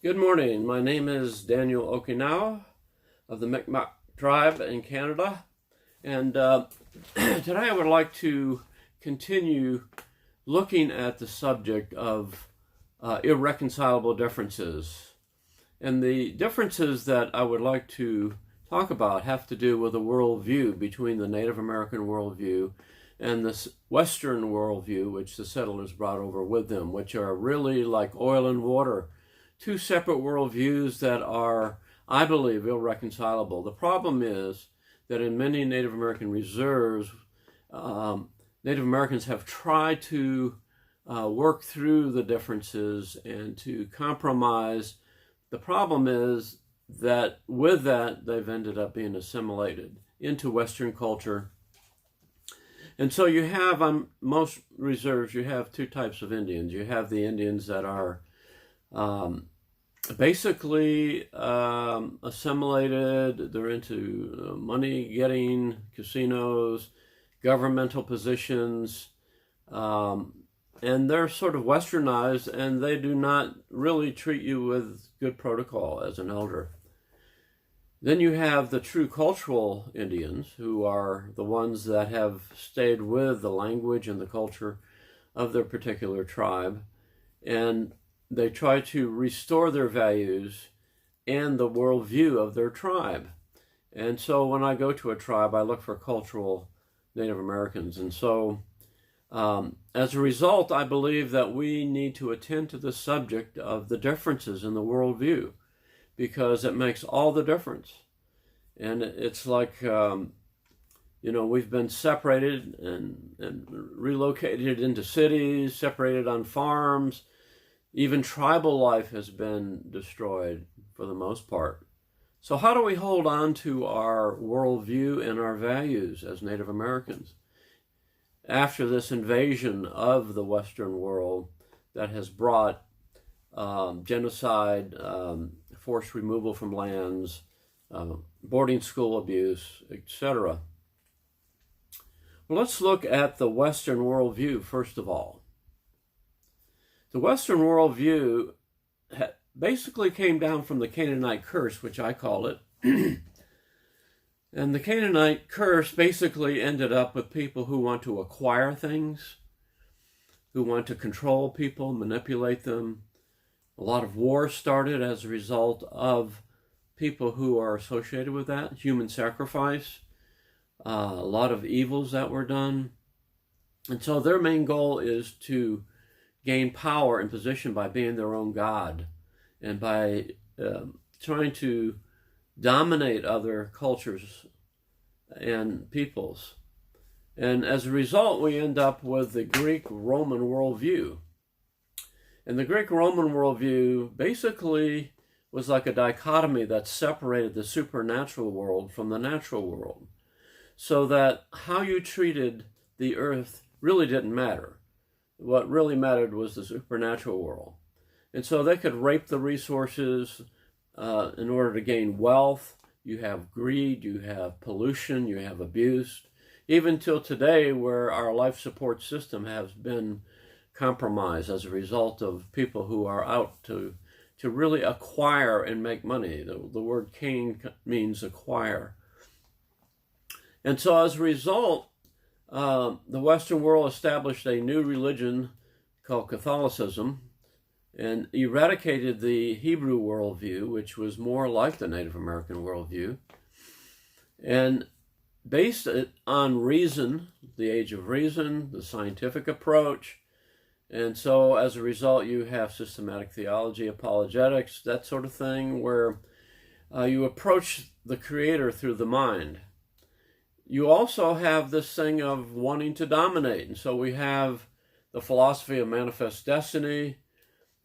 Good morning. My name is Daniel Okinawa of the Mi'kmaq tribe in Canada. And today I would like to continue looking at the subject of irreconcilable differences. And the differences that I would like to talk about have to do with a worldview between the Native American worldview and the Western worldview, which the settlers brought over with them, which are really like oil and water. Two separate worldviews that are, I believe, irreconcilable. The problem is that in many Native American reserves, Native Americans have tried to work through the differences and to compromise. The problem is that with that, they've ended up being assimilated into Western culture. And so you have, on most reserves, you have two types of Indians. You have the Indians that are basically assimilated. They're into money getting, casinos, governmental positions, and they're sort of westernized, and they do not really treat you with good protocol as an elder. Then you have the true cultural Indians, who are the ones that have stayed with the language and the culture of their particular tribe, and they try to restore their values and the worldview of their tribe. And so when I go to a tribe, I look for cultural Native Americans. And so as a result, I believe that we need to attend to the subject of the differences in the worldview, because it makes all the difference. And it's like, we've been separated and relocated into cities, separated on farms. Even tribal life has been destroyed for the most part. So how do we hold on to our worldview and our values as Native Americans after this invasion of the Western world that has brought genocide, forced removal from lands, boarding school abuse, etc.? Well, let's look at the Western worldview first of all. The Western worldview basically came down from the Canaanite curse, which I call it. And the Canaanite curse basically ended up with people who want to acquire things, who want to control people, manipulate them. A lot of wars started as a result of people who are associated with that, human sacrifice, a lot of evils that were done. And so their main goal is to gain power and position by being their own God and by trying to dominate other cultures and peoples. And as a result, we end up with the Greek-Roman worldview. And the Greek-Roman worldview basically was like a dichotomy that separated the supernatural world from the natural world, so that how you treated the earth really didn't matter. What really mattered was the supernatural world. And so they could rape the resources in order to gain wealth. You have greed, you have pollution, you have abuse, even till today, where our life support system has been compromised as a result of people who are out to really acquire and make money. The word Cain means acquire. And so as a result, the Western world established a new religion called Catholicism and eradicated the Hebrew worldview, which was more like the Native American worldview, and based it on reason, the age of reason, the scientific approach. And so as a result, you have systematic theology, apologetics, that sort of thing, where you approach the Creator through the mind. You also have this thing of wanting to dominate. And so we have the philosophy of manifest destiny.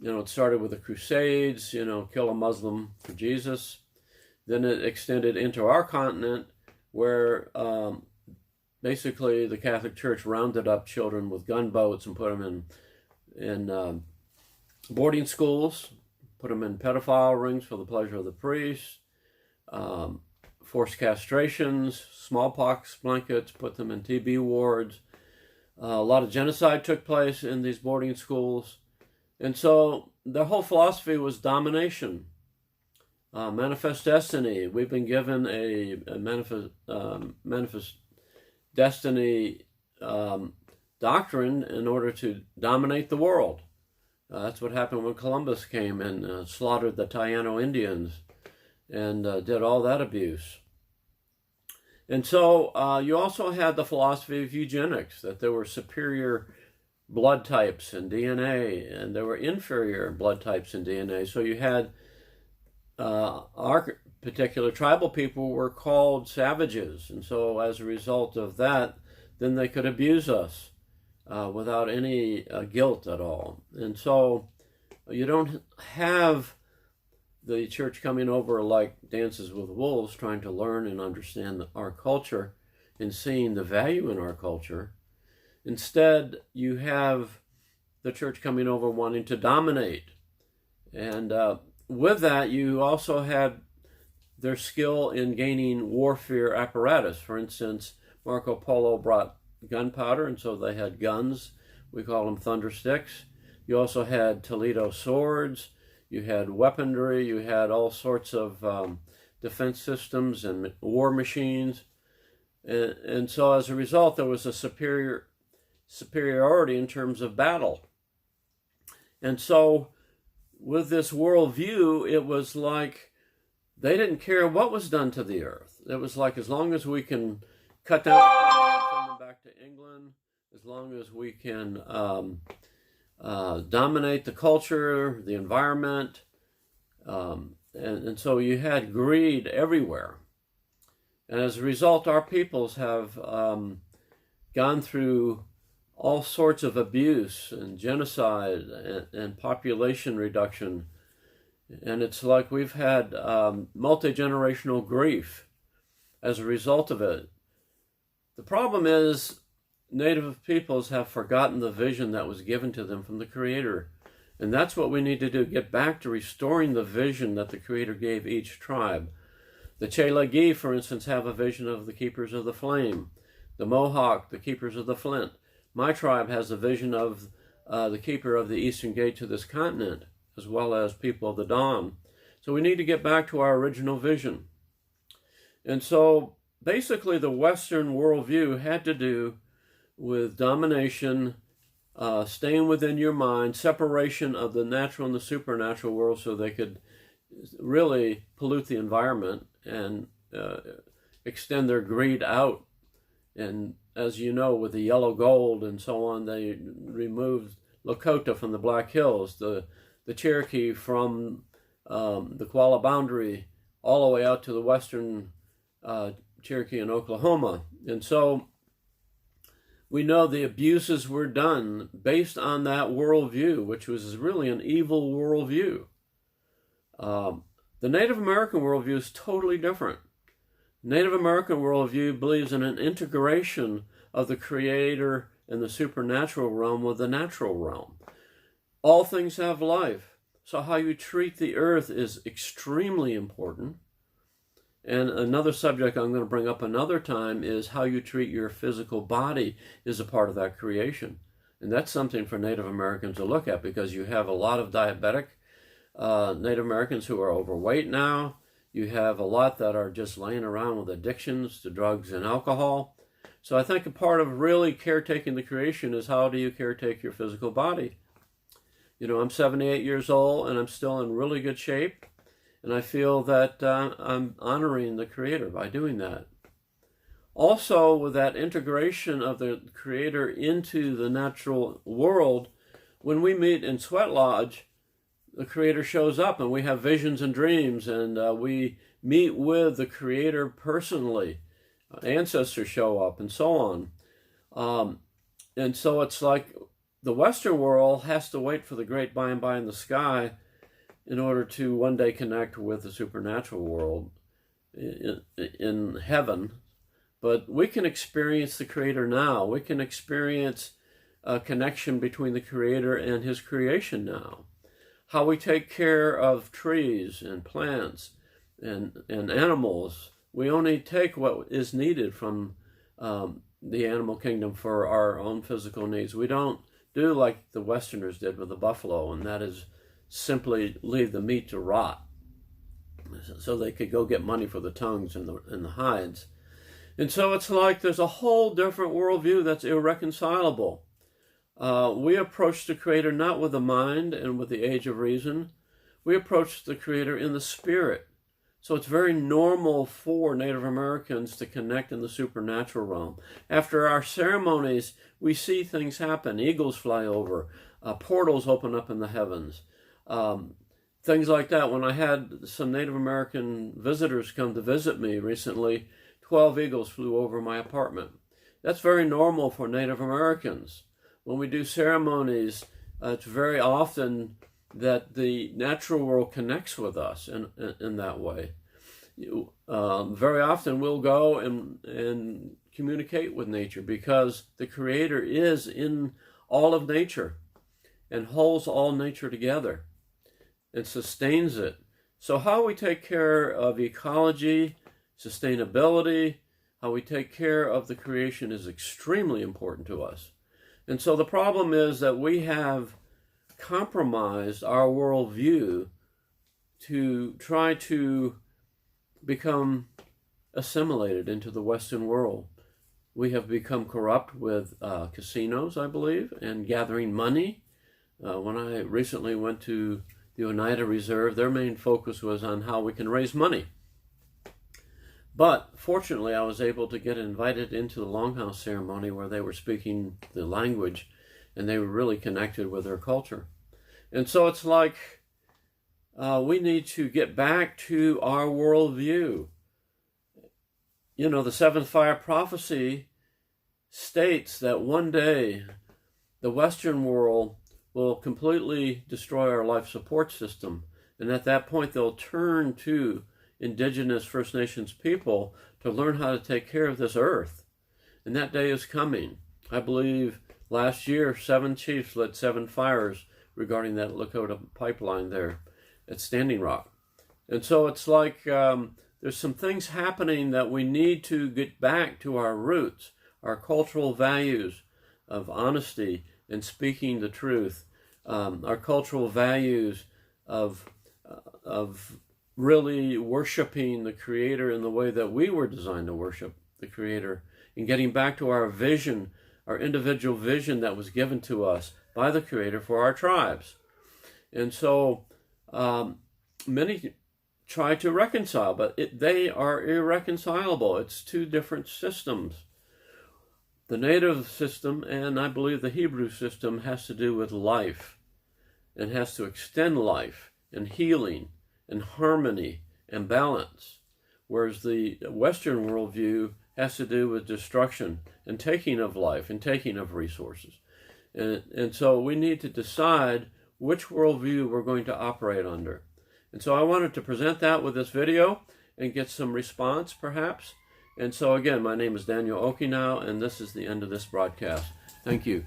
It started with the Crusades, kill a Muslim for Jesus. Then it extended into our continent, where basically the Catholic Church rounded up children with gunboats and put them in boarding schools, put them in pedophile rings for the pleasure of the priests, forced castrations, smallpox blankets, put them in TB wards. A lot of genocide took place in these boarding schools. And so the whole philosophy was domination, manifest destiny. We've been given a manifest destiny doctrine in order to dominate the world. That's what happened when Columbus came and slaughtered the Taino Indians and did all that abuse. And so you also had the philosophy of eugenics, that there were superior blood types in DNA and there were inferior blood types in DNA. So you had our particular tribal people were called savages. And so as a result of that, then they could abuse us without any guilt at all. And so you don't have the church coming over like Dances with Wolves, trying to learn and understand our culture and seeing the value in our culture. Instead, you have the church coming over wanting to dominate. And with that, you also had their skill in gaining warfare apparatus. For instance, Marco Polo brought gunpowder, and so they had guns. We call them thundersticks. You also had Toledo swords. You had weaponry. You had all sorts of defense systems and war machines. And so as a result, there was a superiority in terms of battle. And so with this worldview, it was like they didn't care what was done to the earth. It was like, as long as we can cut down and send them back to England, as long as we can dominate the culture, the environment, and so you had greed everywhere. And as a result, our peoples have gone through all sorts of abuse and genocide and population reduction. And it's like we've had multi-generational grief as a result of it. The problem is Native peoples have forgotten the vision that was given to them from the Creator. And that's what we need to do, get back to restoring the vision that the Creator gave each tribe. The Chelagi, for instance, have a vision of the keepers of the flame. The Mohawk, the keepers of the flint. My tribe has a vision of the keeper of the eastern gate to this continent, as well as people of the dawn. So we need to get back to our original vision. And so basically the Western worldview had to do with domination, staying within your mind, separation of the natural and the supernatural world so they could really pollute the environment and extend their greed out. And as you know, with the yellow gold and so on, they removed Lakota from the Black Hills, the Cherokee from the Kuala boundary, all the way out to the western Cherokee in Oklahoma. And so we know the abuses were done based on that worldview, which was really an evil worldview. The Native American worldview is totally different. Native American worldview believes in an integration of the Creator and the supernatural realm with the natural realm. All things have life, so how you treat the earth is extremely important. And another subject I'm going to bring up another time is how you treat your physical body is a part of that creation. And that's something for Native Americans to look at, because you have a lot of diabetic Native Americans who are overweight now. You have a lot that are just laying around with addictions to drugs and alcohol. So I think a part of really caretaking the creation is, how do you caretake your physical body? You know, I'm 78 years old and I'm still in really good shape. And I feel that I'm honoring the Creator by doing that. Also, with that integration of the Creator into the natural world, when we meet in Sweat Lodge, the Creator shows up and we have visions and dreams, and we meet with the Creator personally. Ancestors show up and so on. And so it's like the Western world has to wait for the great by and by in the sky in order to one day connect with the supernatural world in heaven. But we can experience the Creator now. We can experience a connection between the Creator and His creation now. How we take care of trees and plants and animals. We only take what is needed from the animal kingdom for our own physical needs. We don't do like the Westerners did with the buffalo, and that is simply leave the meat to rot so they could go get money for the tongues and the hides. And so it's like there's a whole different worldview that's irreconcilable. We approach the Creator not with the mind and with the age of reason. We approach the Creator in the spirit. So it's very normal for Native Americans to connect in the supernatural realm. After our ceremonies, we see things happen. Eagles fly over. Portals open up in the heavens. Things like that. When I had some Native American visitors come to visit me recently, 12 eagles flew over my apartment. That's very normal for Native Americans. When we do ceremonies, it's very often that the natural world connects with us in that way. Very often we'll go and communicate with nature because the Creator is in all of nature and holds all nature together and sustains it. So how we take care of ecology, sustainability, how we take care of the creation is extremely important to us. And so the problem is that we have compromised our worldview to try to become assimilated into the Western world. We have become corrupt with casinos, I believe, and gathering money. When I recently went to the Oneida Reserve, their main focus was on how we can raise money. But fortunately, I was able to get invited into the Longhouse ceremony where they were speaking the language and they were really connected with their culture. And so it's like we need to get back to our worldview. You know, the seventh fire prophecy states that one day the Western world will completely destroy our life support system. And at that point, they'll turn to indigenous First Nations people to learn how to take care of this earth. And that day is coming. I believe last year, 7 chiefs lit 7 fires regarding that Lakota pipeline there at Standing Rock. And so it's like there's some things happening that we need to get back to our roots, our cultural values of honesty and speaking the truth, our cultural values of really worshiping the Creator in the way that we were designed to worship the Creator, and getting back to our vision, our individual vision that was given to us by the Creator for our tribes. And so many try to reconcile, but they are irreconcilable. It's 2 different systems. The Native system, and I believe the Hebrew system, has to do with life and has to extend life and healing and harmony and balance, whereas the Western worldview has to do with destruction and taking of life and taking of resources. And so we need to decide which worldview we're going to operate under. And so I wanted to present that with this video and get some response, perhaps. And so again, my name is Daniel Okinow, and this is the end of this broadcast. Thank you.